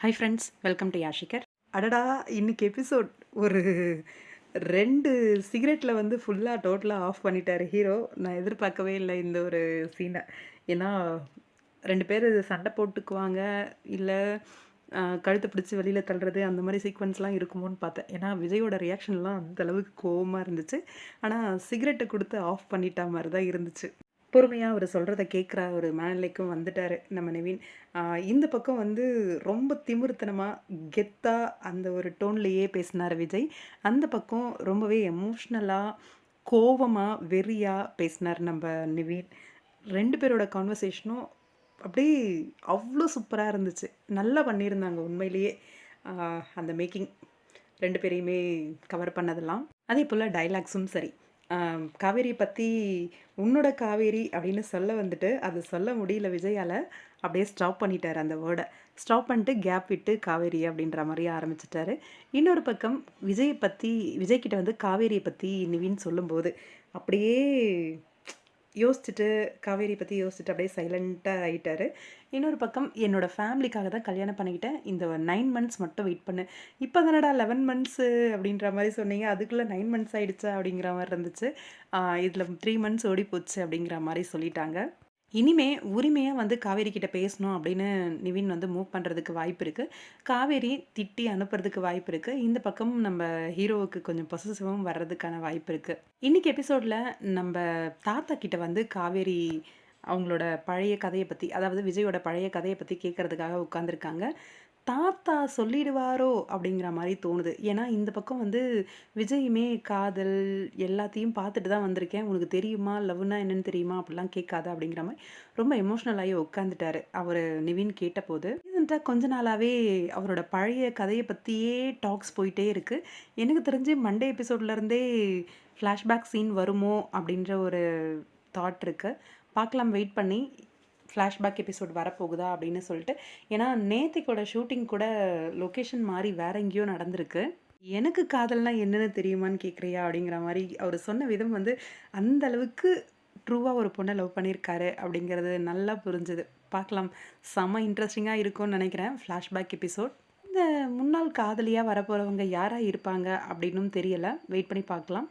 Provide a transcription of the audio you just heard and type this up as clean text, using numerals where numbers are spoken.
Hi friends, welcome to யாஷிகர். அடடா! இன்னைக்கு எபிசோட் ஒரு 2 சிகரெட்டில் வந்து ஃபுல்லாக டோட்டலாக ஆஃப் பண்ணிட்டாரு ஹீரோ. நான் எதிர்பார்க்கவே இல்லை இந்த ஒரு சீனை. ஏன்னா 2 பேர் சண்டை போட்டுக்குவாங்க, இல்லை கழுத்தை பிடிச்சி வெளியில் தள்ளுறது அந்த மாதிரி சீக்வன்ஸ்லாம் இருக்குமோன்னு பார்த்தேன். ஏன்னா விஜயோட ரியாக்ஷன்லாம் அந்த அளவுக்கு கோவமாக இருந்துச்சு. ஆனால் சிகரெட்டை கொடுத்து ஆஃப் பண்ணிட்டா மாதிரி தான் இருந்துச்சு. பொறுமையாக அவர் சொல்கிறத கேட்குற ஒரு மனநிலைக்கும் வந்துட்டார் நம்ம நிவின். இந்த பக்கம் வந்து ரொம்ப திமிருத்தனமாக கெத்தாக அந்த ஒரு டோன்லேயே பேசினார் விஜய். அந்த பக்கம் ரொம்பவே எமோஷ்னலாக கோவமாக வெறியாக பேசினார் நம்ம நிவின். 2 பேரோட கான்வர்சேஷனும் அப்படியே அவ்வளோ சூப்பராக இருந்துச்சு. நல்லா பண்ணியிருந்தாங்க உண்மையிலேயே. அந்த மேக்கிங் 2 பேரையுமே கவர் பண்ணதெல்லாம். அதே போல் டைலாக்ஸும் சரி. காவேரி பற்றி உன்னோட காவேரி அப்படின்னு சொல்ல வந்துட்டு அது சொல்ல முடியல விஜயால். அப்படியே ஸ்டாப் பண்ணிட்டார் அந்த வேர்டை. ஸ்டாப் பண்ணிட்டு கேப் விட்டு காவேரி அப்படின்ற மாதிரி ஆரம்பிச்சிட்டாரு. இன்னொரு பக்கம் விஜய்கிட்ட வந்து காவேரியை பற்றி நிவின் சொல்லும்போது அப்படியே யோசிச்சுட்டு காவேரி பற்றி யோசிச்சுட்டு அப்படியே சைலண்ட்டாக ஆகிட்டார். இன்னொரு பக்கம் என்னோடய ஃபேமிலிக்காக தான் கல்யாணம் பண்ணிக்கிட்டேன், இந்த 9 மந்த்ஸ் மட்டும் வெயிட் பண்ணு. இப்போ தானடா 11 மந்த்ஸு அப்படின்ற மாதிரி சொன்னீங்க, அதுக்குள்ளே 9 மந்த்ஸ் ஆகிடுச்சா அப்படிங்கிற மாதிரி இருந்துச்சு. இதில் 3 மந்த்ஸ் ஓடி போச்சு அப்படிங்கிற மாதிரி சொல்லிட்டாங்க. இனிமே உரிமையாக வந்து காவேரி கிட்ட பேசணும் அப்படின்னு நிவின் வந்து மூவ் பண்ணுறதுக்கு வாய்ப்பு இருக்குது. காவேரி திட்டி அனுப்புறதுக்கு வாய்ப்பு இருக்குது. இந்த பக்கம் நம்ம ஹீரோவுக்கு கொஞ்சம் பொசசிவும் வர்றதுக்கான வாய்ப்பு இருக்குது. இன்றைக்கி எபிசோடில் நம்ம தாத்தா கிட்ட வந்து காவேரி அவங்களோட பழைய கதையை பற்றி, அதாவது விஜயோட பழைய கதையை பற்றி கேட்குறதுக்காக உட்காந்துருக்காங்க. தாத்தா சொல்லிடுவாரோ அப்படிங்கிற மாதிரி தோணுது. ஏன்னா இந்த பக்கம் வந்து விஜயுமே காதல் எல்லாத்தையும் பார்த்துட்டு தான் வந்திருக்கேன், உனக்கு தெரியுமா லவ்னா என்னன்னு தெரியுமா அப்படிலாம் கேட்காத அப்படிங்கிற மாதிரி ரொம்ப எமோஷ்னல் ஆகி உட்காந்துட்டாரு அவர் நிவின் கேட்டபோது. ரீசெண்டாக கொஞ்ச நாளாகவே அவரோட பழைய கதையை பற்றியே டாக்ஸ் போயிட்டே இருக்குது. எனக்கு தெரிஞ்சு மண்டே எபிசோட்லேருந்தே ஃப்ளாஷ்பேக் சீன் வருமோ அப்படின்ற ஒரு தாட் இருக்குது. பார்க்கலாம், வெயிட் பண்ணி. ஃப்ளாஷ்பேக் எபிசோட் வரப்போகுதா அப்படின்னு சொல்லிட்டு. ஏன்னா நேத்திக்கோட ஷூட்டிங் கூட லொக்கேஷன் மாறி வேற எங்கேயோ நடந்திருக்கு. எனக்கு காதல்னா என்னென்னு தெரியுமான்னு கேட்குறியா அப்படிங்கிற மாதிரி அவர் சொன்ன விதம் வந்து அந்த அளவுக்கு ட்ரூவாக ஒரு பொண்ணை லவ் பண்ணியிருக்காரு அப்படிங்கிறது நல்லா புரிஞ்சுது. பார்க்கலாம், செம்ம இன்ட்ரெஸ்டிங்காக இருக்கும்னு நினைக்கிறேன் ஃப்ளாஷ்பேக் எபிசோட். இந்த முன்னாள் காதலியாக வரப்போகிறவங்க யாராக இருப்பாங்க அப்படின்னும் தெரியலை, வெயிட் பண்ணி பார்க்கலாம்.